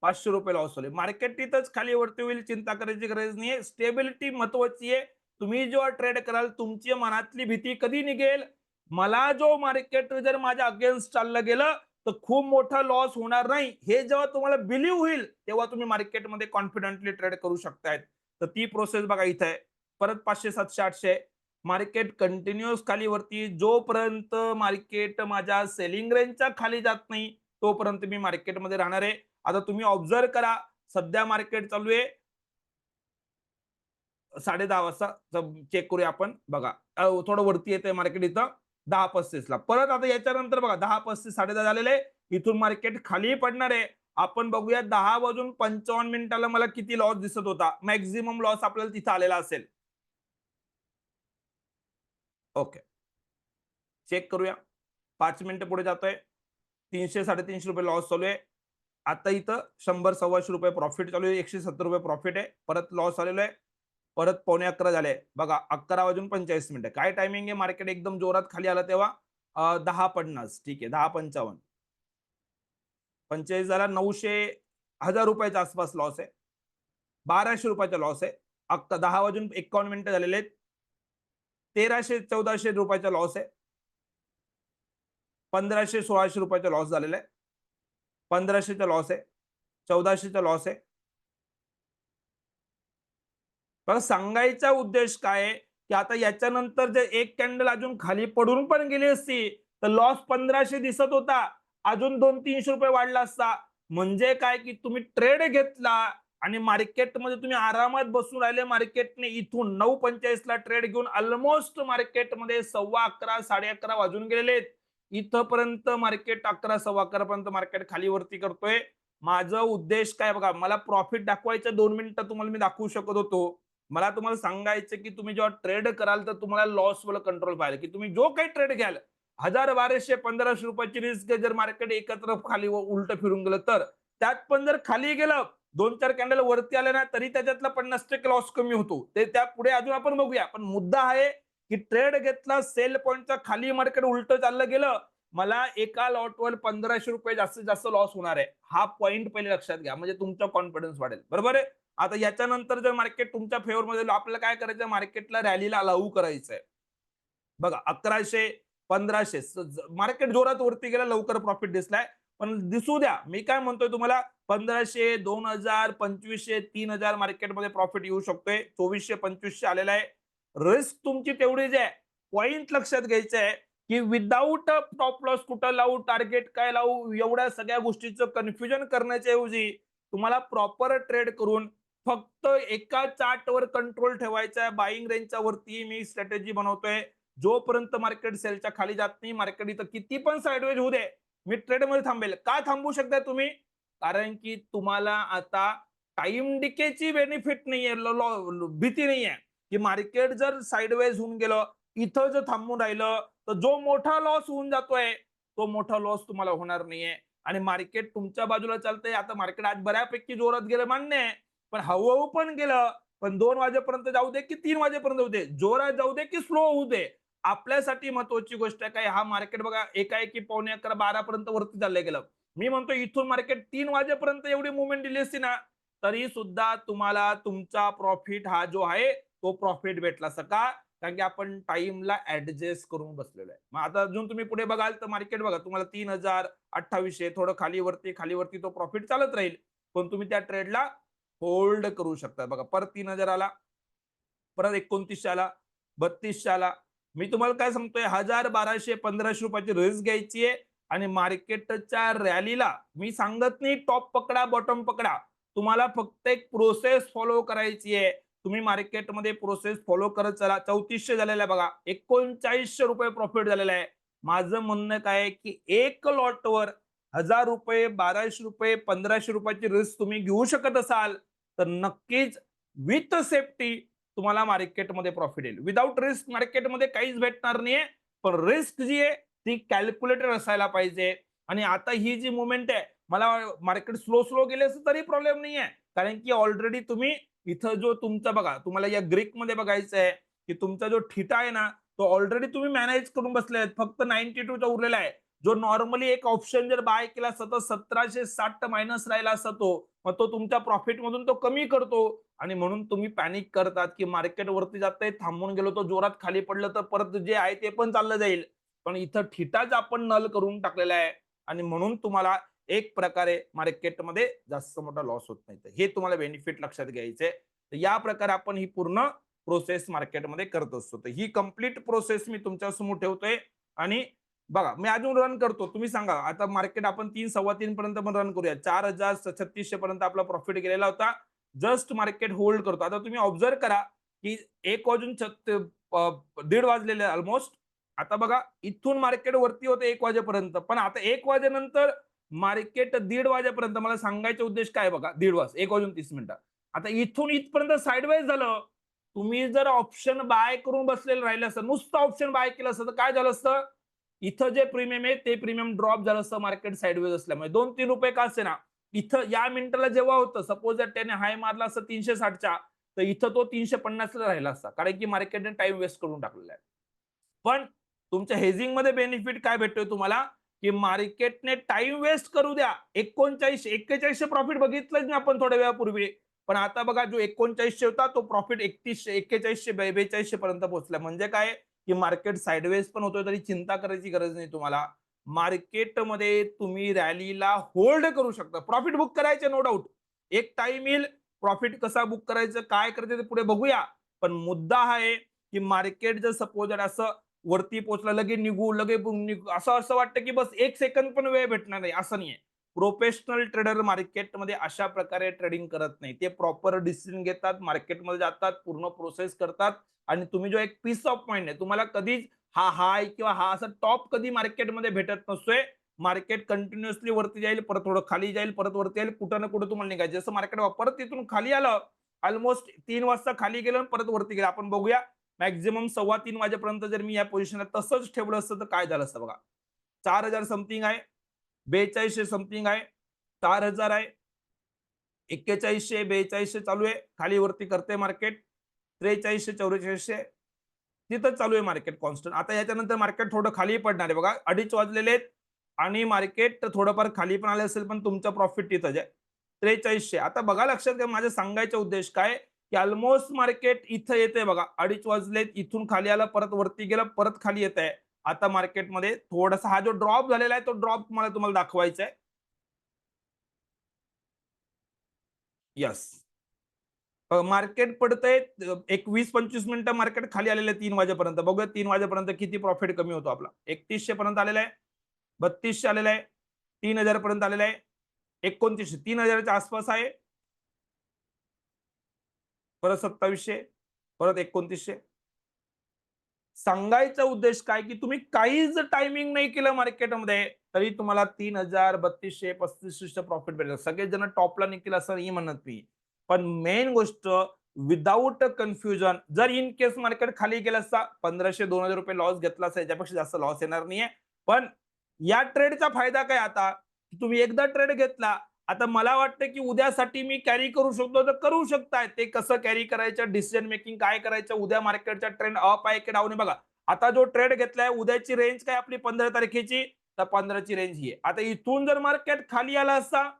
500 रुपये लॉस चालू आहे. मार्केट तिथंच खाली वरती होईल, चिंता करायची गरज नाहीये. स्टेबिलिटी महत्वाची आहे. तुम्ही जेव्हा ट्रेड कराल तुमची मनातली भीती कधी निघेल, मला जो मार्केट जर माझ्या अगेन्स्ट चाललं गेलं तर खूप मोठा लॉस होणार नाही, हे जेव्हा तुम्हाला बिलीव्ह होईल तेव्हा तुम्ही मार्केटमध्ये कॉन्फिडंटली ट्रेड करू शकताय. तर ती प्रोसेस बघा इथं आहे. परत 500-700-800 मार्केट कंटिन्युअस खाली वरती, जोपर्यंत मार्केट माझ्या सेलिंग रेंजच्या खाली जात नाही तोपर्यंत मी मार्केटमध्ये राहणार आहे. आता तुम्ही ऑब्झर्व करा, सध्या मार्केट चालू आहे 10:30 वाजता. चेक करूया आपण. बघा थोडं वरती येतंय मार्केट इथं 10:35ला. परत आता याच्यानंतर बघा 10:35 10:30 झालेले, इथून मार्केट खाली पडणार आहे. आपण बघूया 10:55 मला किती लॉस दिसत होता. मॅक्झिमम लॉस आपल्याला तिथं आलेला असेल. ओके, चेक करूया. 5 मिनिटं पुढे जातोय, 300-350 रुपये लॉस चालू आहे. आता इथं 100-125 रुपये प्रॉफिट चालू आहे, 170 रुपये प्रॉफिट आहे. परत लॉस आलेलो आहे. परत 11:45 झाले बघा, 11:45. काय टायमिंग आहे? मार्केट एकदम जोरात खाली आलं तेव्हा 10:50. ठीक आहे, 10:55. 45 झाला, 900 1000 रुपयाच्या आसपास लॉस आहे. 1200 रुपयाचा लॉस आहे. 10:51 झालेले आहेत. 1300-1400 रुपयाचा लॉस आहे. 1500-1600 रुपयाचा लॉस झालेला आहे. 1500चा लॉस आहे. 1400चा लॉस आहे. पण सांगायचा उद्देश काय आहे, की आता याच्यानंतर जर एक कॅन्डल अजून खाली पडून पण गेली असती, तर लॉस 1500 दिसत होता. अजून 200-300 रुपये वाढला असता. म्हणजे काय, की तुम्ही ट्रेड घेतला आणि मार्केटमध्ये तुम्ही आरामात बसून राहिले. मार्केटने इथून 9:45 ला ट्रेड घेऊन ऑलमोस्ट मार्केटमध्ये 11:15, 11:30 वाजून गेलेले आहेत. इथपर्यंत मार्केट 11, 11:15 पर्यंत मार्केट खाली वरती करतोय. माझा उद्देश काय बघा, मला प्रॉफिट दाखवायचं 2 मिनिटं तुम्हाला मी दाखवू शकत होतो. मला तुम्हाला सांगायचं की तुम्ही जेव्हा ट्रेड कराल तर तुम्हाला लॉस वर कंट्रोल पाहिजे, की तुम्ही जो काही ट्रेड घ्याल 1000, 1200, 1500 रुपयाची रिस्क जर मार्केट एकत्र खाली उलट फिरून गेलं तर त्यात पण जर खाली गेलं 2-4 कॅन्डल वरती आले ना तरी त्याच्यातला 50% लॉस कमी होतो. ते त्या पुढे अजून आपण बघूया. पण मुद्दा आहे की ट्रेड घेतला, सेल पॉईंटचा खाली मार्केट उलट चाललं गेलं, मला एका लॉटवर 1500 रुपये जास्तीत जास्त लॉस होणार आहे. हा पॉईंट पहिले लक्षात घ्या, म्हणजे तुमचा कॉन्फिडन्स वाढेल. बरोबर आहे. आता याच्यानंतर जर मार्केट तुमच्या फेवर मध्ये आपल्याला काय करायचं, मार्केटला रॅलीला अलाऊ करायचंय. बघा 1100, 1500 मार्केट जोरात वरती गेला, लवकर प्रॉफिट दिसलाय. पण दिसू द्या, मी काय म्हणतोय तुम्हाला, 1500, 2000, 2500, 3000 मार्केटमध्ये प्रॉफिट येऊ शकतोय. 2400, 2500 आलेला आहे. रिस्क तुमची तेवढीच आहे. पॉइंट लक्षात घ्यायचं आहे की विदाऊट टॉप लॉस कुठं लावू, टार्गेट काय लावू, एवढ्या सगळ्या गोष्टीचं कन्फ्युजन करण्याच्या ऐवजी तुम्हाला प्रॉपर ट्रेड करून फक्त एका चार्टवर कंट्रोल ठेवायचा आहे. बाईंग रेंजच्या वरती मी स्ट्रॅटेजी बनवतोय. जोपर्यंत मार्केट सेलच्या खाली जात नाही, मार्केट इथं किती पण साइडवेज होऊ दे, मी ट्रेड मध्ये थांबेल. का थांबू शकता तुम्ही? कारण की तुम्हाला आता टाइम डिकेची बेनिफिट नाहीये, भीती नाहीये की मार्केट जर साइडवेज होऊन गेलं, इथं जर थांबून राहिलं तर जो मोठा लॉस होऊन जातोय तो मोठा लॉस तुम्हाला होणार नाहीये. आणि मार्केट तुमच्या बाजूला चालतंय. आता मार्केट आज बऱ्यापैकी जोरात गेलं मान्य आहे, पण हळूहळू पण गेलं. पण 2 वाजेपर्यंत जाऊ दे की 3 वाजेपर्यंत जाऊ दे, जोरात जाऊ दे की स्लो होऊ दे, आपल्यासाठी महत्वाची गोष्ट आहे काय, हा मार्केट बघा एकाएकी 11:45, 12 पर्यंत वरती चाललं गेलं. मी म्हणतो इथून मार्केट 3 वाजेपर्यंत एवढी मुवमेंट दिली असती ना, तरी सुद्धा तुम्हाला तुमचा प्रॉफिट हा जो आहे तो प्रॉफिट भेटला असता. का? कारण की आपण टाइमला ऍडजस्ट करून बसलेलो आहे. मग आता अजून तुम्ही पुढे बघाल तर मार्केट बघा तुम्हाला 3000, 2800 थोडं खाली वरती तो प्रॉफिट चालत राहील. पण तुम्ही त्या ट्रेडला होल्ड करू शकता. बघा परत 3000 आला, परत 2900 आला, 3200 आला. मी तुम्हाला काय सांगतोय, 1000, 1200, 1500 रुपयाची रिस्क घ्यायची आहे आणि मार्केटच्या रॅलीला मी सांगत नाही टॉप पकडा, बॉटम पकडा. तुम्हाला फक्त एक प्रोसेस फॉलो करायची आहे. तुम्ही मार्केटमध्ये प्रोसेस फॉलो करत चला. 3400 झालेला आहे बघा, 3900 रुपये प्रॉफिट झालेला आहे. माझं म्हणणं काय आहे, की एक लॉटवर 1000 रुपये, 1200 रुपये, 1500 रुपयाची रिस्क तुम्ही घेऊ शकत असाल, तर नक्कीच विथ सेफ्टी तुम्हाला मार्केटमध्ये प्रॉफिट येईल. विदाउट रिस्क मार्केटमध्ये काहीच भेटणार नाहीये. पण रिस्क जी आहे ती कॅल्क्युलेटर असायला पाहिजे. आणि आता ही जी मुवमेंट आहे, मला मार्केट स्लो स्लो गेले असं तरी प्रॉब्लेम नाहीये. कारण की ऑलरेडी तुम्ही इथं जो तुमचा बघा, तुम्हाला या ग्रीक मध्ये बघायचं आहे की तुमचा जो थिटा आहे ना, तो ऑलरेडी तुम्ही मॅनेज करून बसले आहेत. फक्त 92 चा उरलेला आहे. जो नॉर्मली एक ऑप्शन जर बाय केला असता तर 1760 मायनस राहिला असता तो. मग तो तुमच्या प्रॉफिट मधून तो कमी करतो. आणि म्हणून तुम्ही पॅनिक करतात की मार्केट वरती जातंय, थांबून गेलो तर जोरात खाली पडलं तर परत जे आहे ते पण चाललं जाईल. पण इथं थिटाच आपण नल करून टाकलेला आहे. आणि म्हणून तुम्हाला एक प्रकारे मार्केटमध्ये जास्त मोठा लॉस होत नाही. हे तुम्हाला बेनिफिट लक्षात घ्यायचंय. तर या प्रकारे आपण ही पूर्ण प्रोसेस मार्केटमध्ये करत असतो. तर ही कंप्लीट प्रोसेस मी तुमच्या समोर ठेवतोय. आणि बघा मी अजून रन करतो, तुम्ही सांगा. आता मार्केट आपण 3, 3:15 पर्यंत पण रन करूया. 4036 पर्यंत आपला प्रॉफिट गेलेला होता. जस्ट मार्केट होल्ड करतो. आता तुम्ही ऑब्झर्व करा की 1 वाजून 1:30 वाजलेले ऑलमोस्ट. आता बघा इथून मार्केट वरती होते 1 वाजेपर्यंत, पण आता 1 वाजेनंतर मार्केट 1:30 वाजेपर्यंत, मला सांगायचा उद्देश काय बघा, 1:30 आता इथून इथपर्यंत साइडवेज झालं. तुम्ही जर ऑप्शन बाय करून बसलेलं राहिलं असतं, नुसतं ऑप्शन बाय केलं असतं, तर काय झालं असतं, इथं जे प्रीमियम आहे ते प्रीमियम ड्रॉप झालं असतं मार्केट साइडवेज असल्यामुळे. 2-3 रुपये का असे ना, इथं या मिनिटाला जेव्हा होतं, सपोज त्याने हाय मारला असतं 360च्या, तर इथं तो 350 ला राहिला असता, कारण की मार्केटने टाइम वेस्ट करून टाकलेला आहे. पण तुमच्या हेजिंग मध्ये बेनिफिट काय भेटतोय तुम्हाला, की मार्केटने टाइम वेस्ट करू द्या. 39 4100 प्रॉफिट बघितलंच नाही आपण थोड्या वेळापूर्वी. पण आता बघा जो 3900 होता तो प्रॉफिट 3100 4100 4200 पर्यंत पोहोचला. म्हणजे काय, की मार्केट साइडवेज पण होतोय तरी चिंता करायची गरज नाही तुम्हाला. मार्केटमध्ये तुम्ही रॅलीला होल्ड करू शकता. प्रॉफिट बुक करायचे नो डाउट. एक टाइम येईल प्रॉफिट कसा बुक करायचं, काय करायचं ते पुढे बघूया. पण मुद्दा हा आहे, की मार्केट जर सपोज असं वरती पोहोचला लगे निघू लगे असं असं वाटतं की बस 1 सेकंद पण वेळ भेटणार नाही, असं नाहीये. प्रोफेशनल ट्रेडर मार्केटमध्ये अशा प्रकारे ट्रेडिंग करत नाही. ते प्रॉपर डिसिजन घेतात, मार्केटमध्ये जातात, पूर्ण प्रोसेस करतात आणि तुम्ही जो एक पीस ऑफ माइंड आहे, तुम्हाला कधीच हा हाय किंवा हा असा टॉप कधी मार्केटमध्ये भेटत नसतोय. मार्केट कंटिन्युअसली वरती जाईल, परत थोडं खाली जाईल, परत वरती येईल, कुठं ना कुठं तुम्हाला निघायचं. जसं मार्केट परत तिथून खाली आलं, ऑलमोस्ट 3 वाजता खाली गेलं आणि परत वरती गेलं. आपण बघूया मॅक्झिमम 2:15 वाजेपर्यंत जर मी या पोझिशनला तसंच ठेवलं असतं तर काय झालं असतं बघा. 4000 समथिंग आहे, 4200 समथिंग आहे, 4000 आहे, 4100 4200 चालू आहे, खाली वरती करते मार्केट, 4300 4400 तिथं चालू आहे मार्केट कॉन्स्टंट. आता याच्यानंतर मार्केट थोडं खाली पडणार आहे बघा. 2:30 वाजलेले आहेत आणि मार्केट थोडंफार खाली पण आले असेल, पण तुमचं प्रॉफिट तिथंच आहे 4300. आता बघा लक्षात घ्या, माझा सांगायचा उद्देश काय, की ऑलमोस्ट मार्केट इथं येते बघा. 2:30 वाजलेत, इथून खाली आलं, परत वरती गेलं, परत खाली येत आहे. आता मार्केटमध्ये थोडासा हा जो ड्रॉप झालेला आहे, तो ड्रॉप तुम्हाला दाखवायचा आहे. येस. मार्केट पडतंय एक 20-25 मिनिटं मार्केट खाली आलेलं आहे 3 वाजेपर्यंत. बघूया 3 वाजेपर्यंत किती प्रॉफिट कमी होतो आपला. 3100 पर्यंत आलेला आहे, 3200 आलेला आहे, 3000 पर्यंत आलेला आहे, 2900 3000 च्या आसपास आहे, परत 2700, परत 2900. सांगायचा उद्देश काय, की तुम्ही काहीच टायमिंग नाही केलं मार्केटमध्ये, तरी तुम्हाला 3000 3200 3500 प्रॉफिट भेटेल. सगळेच जण टॉपला निघतील असं नाही म्हणत मी. पण मेन गोष्ट विदाऊट कन्फ्युजन, जर इन केस मार्केट खाली गेलं असता 1500 रुपये लॉस घेतला असता, याच्यापेक्षा जास्त लॉस येणार नाहीये. पण या ट्रेडचा फायदा काय आता, तुम्ही एकदा ट्रेड घेतला, आता मला वाटतं की उद्यासाठी मी कॅरी करू शकतो तर करू शकताय. ते कसं कॅरी करायचं, डिसिजन मेकिंग काय करायचं, उद्या मार्केटचा ट्रेंड अप आहे की डाऊन आहे बघा. आता जो ट्रेड घेतलाय उद्याची रेंज काय आपली 15 तारखेची, तर 15 ची रेंज ही आहे. आता इथून जर मार्केट खाली आला असता,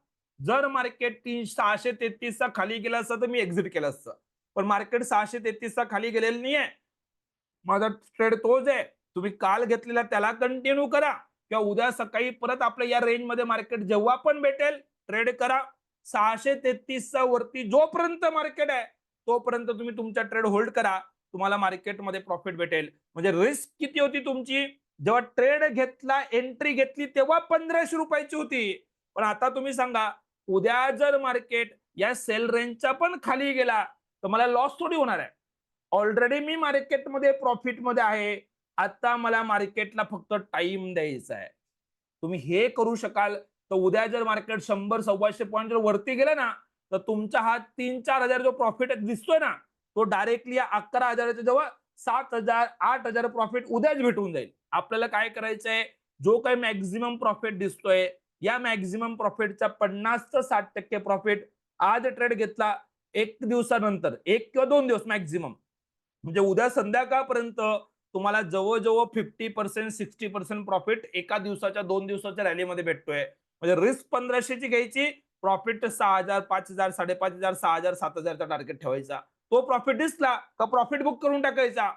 जर मार्केट 633 चा खाली गेला असता तर मी एक्झिट केलं असतं. पण मार्केट 633 चा खाली गेलेलं नाहीये. माझा ट्रेड तोच आहे. तुम्ही काल घेतलेला त्याला कंटिन्यू करा किंवा उद्या सकाळी परत आपल्या या रेंजमध्ये मार्केट जेव्हा पण भेटेल ट्रेड करा. 633 चा वरती जोपर्यंत मार्केट आहे तोपर्यंत तुम्ही तुमचा ट्रेड होल्ड करा. तुम्हाला मार्केटमध्ये प्रॉफिट भेटेल. म्हणजे रिस्क किती होती तुमची? जेव्हा ट्रेड घेतला, एंट्री घेतली तेव्हा 1500 रुपयाची होती. पण आता तुम्ही सांगा, उद्या जर मार्केट या सेल रेंजच्या पण खाली गेला, तर मला लॉस थोडी होणार आहे. ऑलरेडी मी मार्केटमध्ये प्रॉफिटमध्ये आहे. आता मला मार्केटला फक्त टाइम द्यायचा आहे. तुम्ही हे करू शकाल, तर उद्या जर मार्केट 100-125 पॉइंट जर वरती गेलं ना, तर तुमचा हा 3-4 हजार जो प्रॉफिट दिसतोय ना, तो डायरेक्टली 11,000 च्या जवळ 7,000 8,000 प्रॉफिट उद्याच भेटून जाईल. आपल्याला काय करायचंय, जो काही मॅक्झिमम प्रॉफिट दिसतोय, या मॅक्झिमम प्रॉफिटचा 50 ते 60% प्रॉफिट आज ट्रेड घेतला, 1 दिवसानंतर 1 किंवा 2 दिवस मॅक्झिमम म्हणजे उद्या संध्याकाळपर्यंत तुम्हाला जवळ-जवळ 50% 60% प्रॉफिट एका दिवसाच्या 2 दिवसाच्या रॅलीमध्ये भेटतोय. म्हणजे रिस्क 1500 ची घ्यायची, प्रॉफिट 6,000 5,000 5,500 6,000 7,000 चा टार्गेट ठेवायचा. तो प्रॉफिट दिसला का प्रॉफिट बुक करून टाकायचा.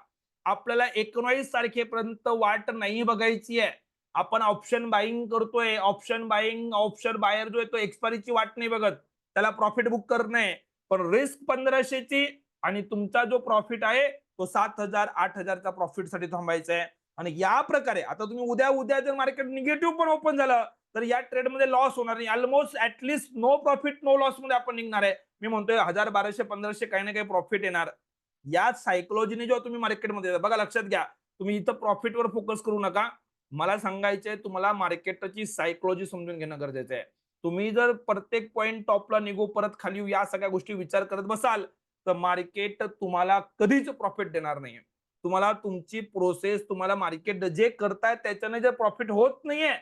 आपल्याला 19 तारखेपर्यंत वाट नाही बघायची आहे. आपण ऑप्शन बायिंग करतोय. ऑप्शन बायिंग, ऑप्शन बायर जो आहे तो एक्सपायरीची वाट नाही बघत. त्याला प्रॉफिट बुक करणे. पण रिस्क 1500 ची आणि तुमचा जो प्रॉफिट आहे तो 7,000 8,000 चा प्रॉफिट साठी थांबायचा आहे. आणि या प्रकारे आता तुम्ही उद्या उद्या जर मार्केट निगेटिव्ह पण ओपन झालं तर या ट्रेडमध्ये लॉस होणार नाही. Almost at least no profit no loss मध्ये आपण निघणार आहे. मी म्हणतोय 1000 1200 1500 काही ना काही प्रॉफिट येणार. या सायकोलॉजीने जेव्हा तुम्ही मार्केटमध्ये बघा लक्षात घ्या, तुम्ही इथं प्रॉफिटवर फोकस करू नका. मला सांगायचंय तुम्हाला मार्केटची सायकोलॉजी समजून घेणं गरजेचं आहे. तुम्ही जर प्रत्येक पॉईंट टॉपला निघू परत खाली येऊ या सगळ्या गोष्टी विचार करत बसाल तर मार्केट तुम्हाला कधीच प्रॉफिट देणार नाही. तुम्हाला तुमची प्रोसेस तुम्हाला मार्केट जे करताय त्याच्याने जर प्रॉफिट होत नाहीये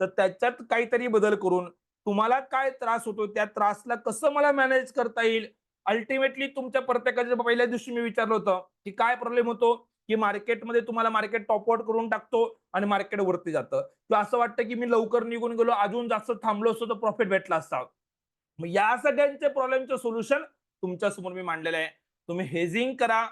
तर त्याच्यात काहीतरी बदल करून तुम्हाला काय त्रास होतो त्या त्रासला कसं मला मॅनेज करता येईल अल्टिमेटली तुमच्या प्रत्येकाच्या पहिल्या दिवशी मी विचारलं होतं की काय प्रॉब्लेम होतो, की मार्केटमध्ये तुम्हाला मार्केट टॉप आउट करून टाकतो आणि मार्केट वरती जातं, किंवा असं वाटतं की मी लवकर निघून गेलो, अजून जास्त थांबलो असतो तर प्रॉफिट भेटला असता. मग या सगळ्यांच्या प्रॉब्लेमचं सोल्युशन तुमच्या समोर मी मांडलेलं आहे. तुम्ही हेजिंग करा.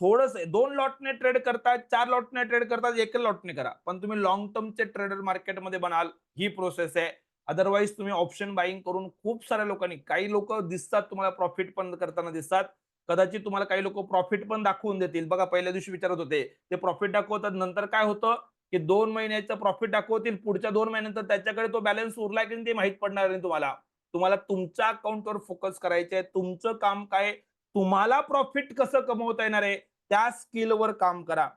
थोडंस 2 लॉटने ट्रेड करतात, 4 लॉटने ट्रेड करतात, 1 लॉटने करा. पण तुम्ही लाँग टर्मचे ट्रेडर मार्केटमध्ये बनाल, ही प्रोसेस आहे. अदरवाईज तुम्ही ऑप्शन बायिंग करून खूप साऱ्या लोकांनी, काही लोकं दिसतात तुम्हाला प्रॉफिट पण करताना दिसतात. कदाचित तुम्हाला काही लोकं प्रॉफिट पण दाखवून देतील. बघा पहिल्या दिवशी विचारत होते, ते प्रॉफिट दाखवतात. नंतर काय होतं, की 2 महिन्याचं प्रॉफिट दाखवतील. पुढच्या 2 महिन्यानंतर त्याच्याकडे तो बॅलन्स उरलाय की नाही ते माहीत पडणार नाही तुम्हाला. तुम्हाला तुमच्या अकाउंटवर फोकस करायचे आहे. तुमचं काम काय, तुम्हाला प्रॉफिट कसं कमवता येणार आहे, त्या स्किलवर काम करा.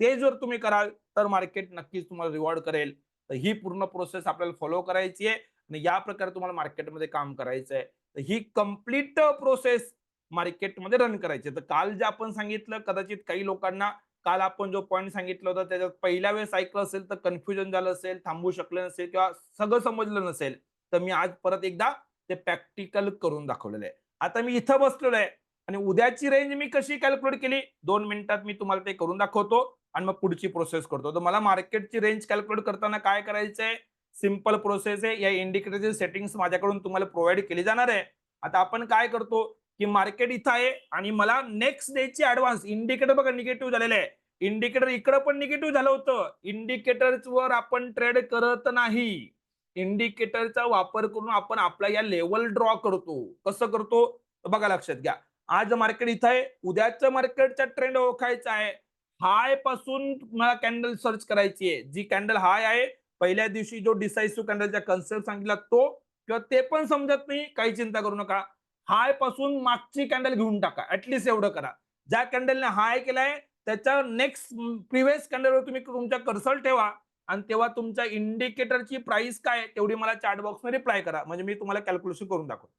ते जर तुम्ही कराल, तर मार्केट नक्कीच तुम्हाला रिवॉर्ड करेल. तर ही पूर्ण प्रोसेस आपल्याला फॉलो करायची आहे आणि या प्रकारे तुम्हाला मार्केटमध्ये काम करायचं आहे. तर ही कंप्लीट प्रोसेस मार्केटमध्ये रन करायची आहे. तर काल जे आपण सांगितलं, कदाचित काही लोकांना काल आपण जो पॉइंट सांगितला होता त्याच्यात पहिल्या वेळेस ऐकलं असेल तर कन्फ्युजन झालं असेल, थांबू शकलं नसेल किंवा सगळं समजलं नसेल. तर मी आज परत एकदा ते प्रॅक्टिकल करून दाखवलेलं आहे. आता मी इथं बसलेलो आहे आणि उद्याची रेंज मी कशी कॅल्क्युलेट केली 2 मिनिटात मी तुम्हाला ते करून दाखवतो आणि मग पुढची प्रोसेस करतो. तर मला मार्केटची रेंज कॅल्क्युलेट करताना काय करायचंय? सिंपल प्रोसेस आहे. या इंडिकेटरची सेटिंग्स माझ्याकडून तुम्हाला प्रोव्हाईड केली जाणार आहे. आता आपण काय करतो, की मार्केट इथं आहे आणि मला नेक्स्ट डेची ॲडव्हान्स इंडिकेटर बघा निगेटिव्ह झालेलं आहे. इंडिकेटर इकडं पण निगेटिव्ह झालं होतं. इंडिकेटरवर आपण ट्रेड करत नाही. इंडिकेटरचा वापर करून आपण आपला या लेवल ड्रॉ करतो. कसं करतो? तर बघा लक्षात घ्या. आज मार्केट इथं आहे. उद्याचं मार्केटचा ट्रेंड ओळखायचा आहे. हाय पासून मला कॅन्डल सर्च करायची आहे. जी कॅन्डल हाय आहे, पहिल्या दिवशी जो डिसायसिव्ह कॅन्डलचा कन्सेप्ट सांगितला तो, किंवा ते पण समजत नाही, काही चिंता करू नका. हाय पासून मागची कॅन्डल घेऊन टाका. ॲटलीस्ट एवढं करा. ज्या कॅन्डलने हाय केलाय त्याच्या नेक्स्ट प्रिव्हियस कॅन्डलवर तुम्ही तुमचा कर्सर ठेवा आणि तेव्हा तुमच्या इंडिकेटरची प्राइस काय तेवढी मला चॅट बॉक्समध्ये रिप्लाय करा. म्हणजे मी तुम्हाला कॅल्क्युलेशन करून दाखवतो.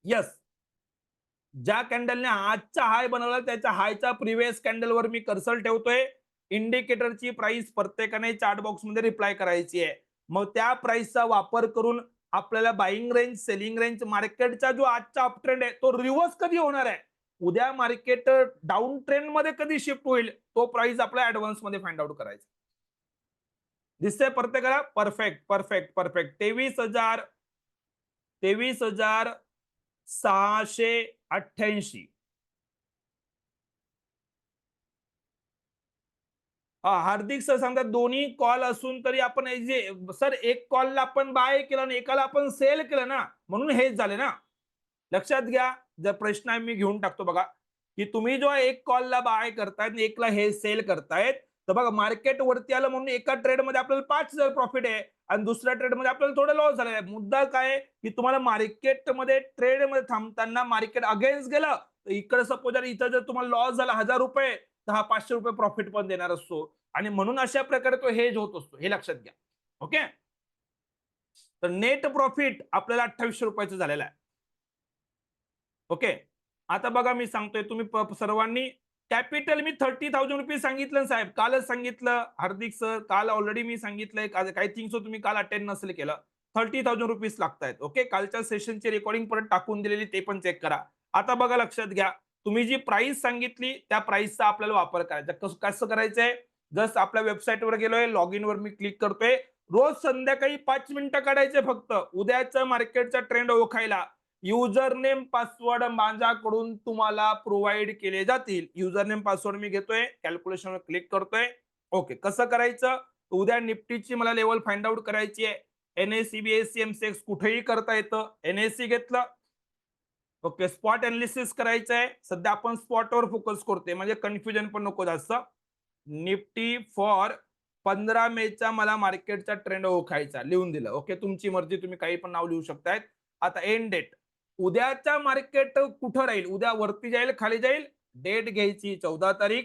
येस. ज्या कॅन्डलने आजचा हाय बनवला त्याच्या हायच्या प्रिव्हियस कॅन्डलवर मी कर्सर ठेवतोय. इंडिकेटरची प्राइस प्रत्येकाने चॅट बॉक्समध्ये रिप्लाय करायची आहे. मग त्या प्राइसचा वापर करून आपल्याला बाईंग रेंज, सेलिंग रेंज, मार्केटचा जो आजचा अप ट्रेंड आहे तो रिव्हर्स कधी होणार आहे, उद्या मार्केट डाऊन ट्रेंड मध्ये कधी शिफ्ट होईल, तो प्राइस आपल्या ऍडव्हान्स मध्ये फाइंड आउट करायचा. दिसतंय प्रत्येकाला? Perfect, perfect, perfect. 23,688. हार्दिक सर सांगतात दोन्ही कॉल असून तरी आपण जे सर एक कॉलला आपण बाय केलं आणि एकाला आपण सेल केलं ना, म्हणून हेच झाले ना. लक्षात घ्या. जर प्रश्न आहे मी घेऊन टाकतो बघा, की तुम्ही जो एक कॉलला बाय करतायत आणि एकला हे सेल करतायत, तर बघा मार्केट वरती आलं म्हणून एका ट्रेडमध्ये आपल्याला 5,000 प्रॉफिट आहे आणि दुसऱ्या ट्रेडमध्ये आपल्याला थोडं लॉस झालेला आहे. मुद्दा काय आहे, की तुम्हाला मार्केटमध्ये ट्रेडमध्ये थांबताना मार्केट अगेन्स्ट गेलं, तर इकडे सपोज जर इथं जर तुम्हाला लॉस झाला ₹1000, तर हा ₹500 प्रॉफिट पण देणार असतो आणि म्हणून अशा प्रकारे तो हेज होत असतो. हे लक्षात घ्या. ओके. तर नेट प्रॉफिट आपल्याला ₹2800 झालेला आहे. ओके. आता बघा मी सांगतोय तुम्ही सर्वांनी कॅपिटल मी ₹30,000 सांगितलं साहेब. कालच सांगितलं हार्दिक सर. काल ऑलरेडी मी सांगितलंय. आय थिंक सो तुम्ही काल अटेंड नसेल केलं. ₹30,000 लागतायत. ओके. कालच्या सेशनची रेकॉर्डिंग परत टाकून दिलेली ते पण चेक करा. आता बघा लक्षात घ्या. तुम्ही जी प्राइस सांगितली त्या प्राइसचा आपल्याला वापर करायचा. कसं कसं करायचंय? जस्ट आपल्या वेबसाईटवर गेलोय, लॉग इनवर मी क्लिक करतोय. रोज संध्याकाळी 5 मिनिटं काढायचे फक्त उद्याच्या मार्केटचा ट्रेंड ओळखायला. युजर नेम पासवर्ड माझ्याकडून तुम्हाला प्रोव्हाइड केले जातील. युजर नेम पासवर्ड मी घेतोय, कॅल्क्युलेशनवर क्लिक करतोय. ओके. कसं करायचं? उद्या निफ्टीची मला लेवल फाइंड आउट करायची आहे. एनएससी, बीएससी, एमसीएक्स कुठेही करता येतं. एनएससी घेतलं. ओके. स्पॉट अनालिसिस करायचं आहे. सध्या आपण स्पॉटवर फोकस करतोय म्हणजे कन्फ्युजन पण नको जास्त. निफ्टी फॉर 15 मेचा मला मार्केटचा ट्रेंड ओळखायचा. लिहून दिलं. ओके. तुमची मर्जी, तुम्ही काही पण नाव लिहू शकतायत. आता एंड डेट. उद्याचा मार्केट कुठं राहील? उद्या वरती जाईल, खाली जाईल? डेट घ्यायची 14 तारीख.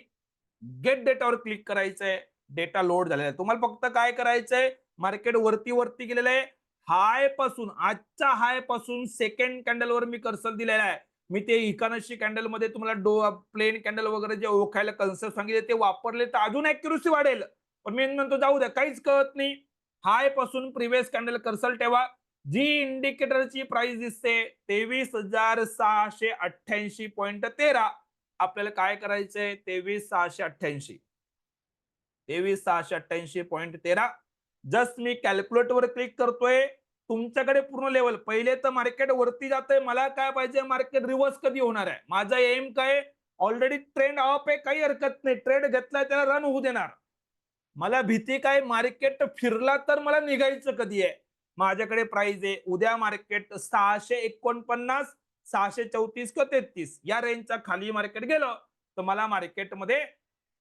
गेट डेटावर क्लिक करायचंय. डेटा लोड झालेला आहे. तुम्हाला फक्त काय करायचंय? मार्केट वरती वरती गेलेलं आहे. हाय पासून, आजच्या हाय पासून सेकंड कॅन्डलवर मी कर्सर दिलेला आहे. मी ते इकॉनॉमी कॅन्डल मध्ये तुम्हाला प्लेन कॅन्डल वगैरे जे ओळखायला कन्सेप्ट सांगितले ते वापरले तर अजून ऍक्युरसी वाढेल. पण मी म्हणतो जाऊ द्या, काहीच कळत नाही. हाय पासून प्रिव्हियस कॅन्डल कर्सर ठेवा. जी इंडिकेटरची प्राइस दिसते 23,688.13 आपल्याला काय करायचंय 23,688 23,688.13 जस्ट मी कॅल्क्युलेटरवर क्लिक करतोय तुमच्याकडे पूर्ण लेवल पहिले तर मार्केट वरती जातंय मला काय पाहिजे मार्केट रिव्हर्स कधी होणार आहे माझा एम काय ऑलरेडी ट्रेंड अप आहे काही हरकत नाही ट्रेड घेतलाय त्याला रन होऊ देणार मला भीती काय मार्केट फिरला तर मला निघायचं कधी आहे माझ्याकडे प्राइस आहे उद्या मार्केट 649 634 किंवा 33 या रेंजच्या खाली मार्केट गेलं तर मला मार्केटमध्ये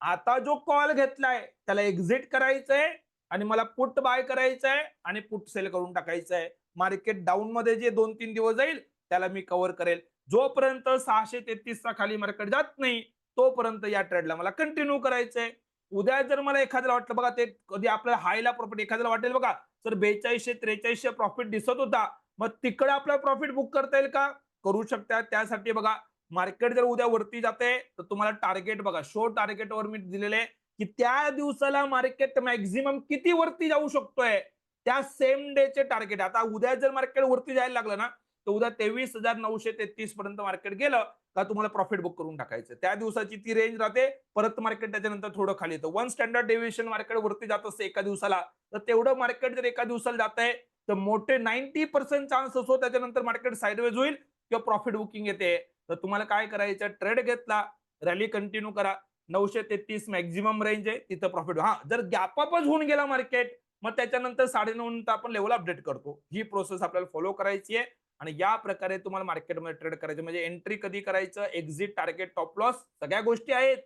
आता जो कॉल घेतलाय त्याला एक्झिट करायचंय आणि मला पुट बाय करायचंय आणि पुट सेल करून टाकायचंय मार्केट डाऊन मध्ये जे 2-3 दिवस जाईल त्याला मी कव्हर करेल जोपर्यंत 633 चा खाली मार्केट जात नाही तोपर्यंत या ट्रेडला मला कंटिन्यू करायचंय उद्या जर मला एखाद्याला वाटलं बघा ते कधी आपल्याला हायला प्रॉफिट एखाद्याला वाटेल बघा तर 4200-4300 प्रॉफिट दिसत होता मग तिकडे आपला प्रॉफिट बुक करता येईल का करू शकता त्यासाठी बघा मार्केट जर उद्या वरती जाते तर तुम्हाला टार्गेट बघा शो टार्गेटवर मी दिलेले की त्या दिवसाला मार्केट मॅक्झिमम किती वरती जाऊ शकतोय त्या सेम डेचे टार्गेट आता उद्या जर मार्केट वरती जायला लागलं ना तर उद्या 23,933 पर्यंत मार्केट गेलं का तुम्हाला प्रॉफिट बुक करून टाकायचं त्या दिवसाची ती रेंज राहते परत मार्केट त्याच्यानंतर थोडं खाली येतं वन स्टँडर्ड डेव्हिएशन मार्केट वरती जात असते एका दिवसाला तर तेवढं मार्केट जर एका दिवसाला जात आहे तर मोठे 90% चान्स असो त्याच्यानंतर मार्केट साईडवेज होईल किंवा प्रॉफिट बुकिंग येते तर तुम्हाला काय करायचं ट्रेड घेतला रॅली कंटिन्यू करा 933 मॅक्झिमम रेंज आहे तिथं प्रॉफिट हा जर गॅपअपच होऊन गेला मार्केट मग त्याच्यानंतर 9:30 नंतर आपण लेवल अपडेट करतो ही प्रोसेस आपल्याला फॉलो करायची आहे आणि या प्रकारे तुम्हाला मार्केटमध्ये ट्रेड करायचं म्हणजे एंट्री कधी करायचं एक्झिट टार्गेट टॉप लॉस सगळ्या गोष्टी आहेत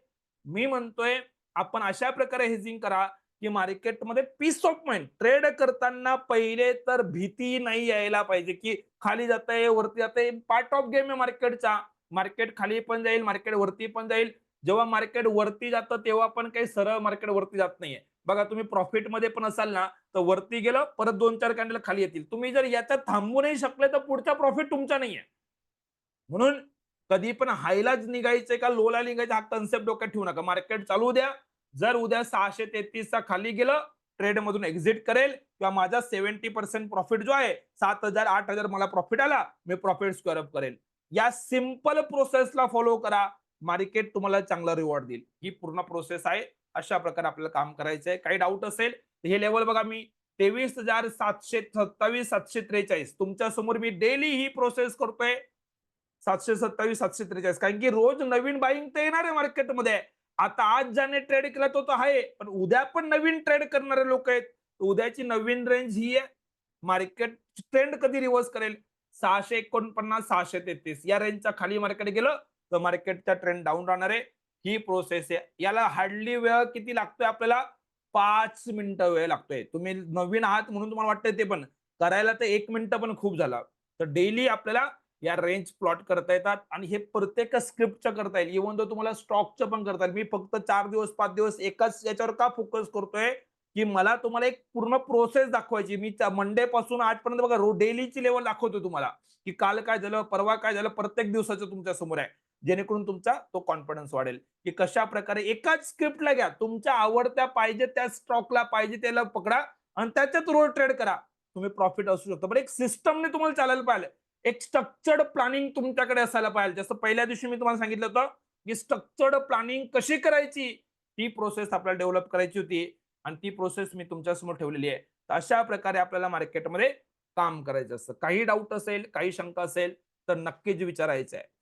मी म्हणतोय आपण अशा प्रकारे हेजिंग करा की मार्केटमध्ये पीस ऑफ माइंड ट्रेड करताना पहिले तर भीती नाही यायला पाहिजे की खाली जात आहे वरती जात आहे पार्ट ऑफ गेम आहे मार्केटचा मार्केट खाली पण जाईल मार्केट वरती पण जाईल जेव्हा मार्केट वरती जातं तेव्हा पण काही सरळ मार्केट वरती जात नाहीये बघा तुम्ही प्रॉफिट मध्ये पण असाल ना तर वरती गेलं परत 2-4 कॅन्डल खाली येतील तुम्ही जर याच्यात थांबू नाही शकले तर पुढचा प्रॉफिट तुमचा नाहीये म्हणून कधी पण हायलाच निघायचंय का लोला निघायचं हा कन्सेप्ट डोक्यात ठेवू नका मार्केट चालू द्या जर उद्या 633 चा खाली गेलं ट्रेड मधून एक्झिट करेल किंवा माझा 70% प्रॉफिट जो आहे 7,000-8,000 मला प्रॉफिट आला मी प्रॉफिट स्क्वेअर अप करेल या सिंपल प्रोसेसला फॉलो करा मार्केट तुम्हाला चांगला रिवॉर्ड देईल ही पूर्ण प्रोसेस आहे अशा प्रकारे आपल्याला काम करायचंय काही डाऊट असेल हे लेवल बघा मी 23,727-743 तुमच्या समोर मी डेली ही प्रोसेस करतोय 727-743 कारण की रोज नवीन बाईंग तर येणार आहे मार्केटमध्ये आता आज ज्याने ट्रेड केला तो तर आहे पण उद्या पण नवीन ट्रेड करणारे लोक आहेत उद्याची नवीन रेंज ही आहे मार्केट ट्रेंड कधी रिव्हर्स करेल 649-633 या रेंजच्या खाली मार्केट गेलं तर मार्केटचा ट्रेंड डाऊन राहणार आहे ही प्रोसेस आहे याला हार्डली वेळ किती लागतोय आपल्याला 5 मिनिटं वेळ लागतोय तुम्ही नवीन आहात म्हणून तुम्हाला वाटतंय ते पण करायला तर 1 मिनिट पण खूप झाला तर डेली आपल्याला या रेंज प्लॉट करता येतात आणि हे प्रत्येक स्क्रिप्टचं करता येईल इव्हन दो तुम्हाला स्टॉकचं पण करता येईल मी फक्त 4 दिवस 5 दिवस एकाच याच्यावर का फोकस करतोय की मला तुम्हाला एक पूर्ण प्रोसेस दाखवायची मी मंडे पासून आजपर्यंत बघा डेलीची लेवल दाखवतो तुम्हाला की काल काय झालं परवा काय झालं प्रत्येक दिवसाचं तुमच्या समोर आहे जेणेकरून तुमचा तो कॉन्फिडन्स वाढेल की कशा प्रकारे एकाच स्क्रिप्टला घ्या तुमच्या आवडत्या पाहिजे त्या स्टॉकला पाहिजे त्याला पकडा आणि त्याच्यात रोल ट्रेड करा तुम्ही प्रॉफिट असू शकतो पण एक सिस्टमने तुम्हाला चालायला पाहिजे एक स्ट्रक्चर्ड प्लॅनिंग तुमच्याकडे असायला पाहिजे जसं पहिल्या दिवशी मी तुम्हाला सांगितलं होतं की स्ट्रक्चर्ड प्लॅनिंग कशी करायची ती प्रोसेस आपल्याला डेव्हलप करायची होती आणि ती प्रोसेस मी तुमच्या समोर ठेवलेली आहे तर अशा प्रकारे आपल्याला मार्केटमध्ये काम करायचं असतं काही डाऊट असेल काही शंका असेल तर नक्कीच विचारायचं आहे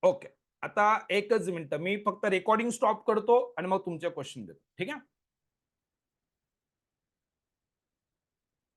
ओके आता एकच मिनिट मी फक्त रेकॉर्डिंग स्टॉप करतो आणि मग तुमचे क्वेश्चन देतो ठीक आहे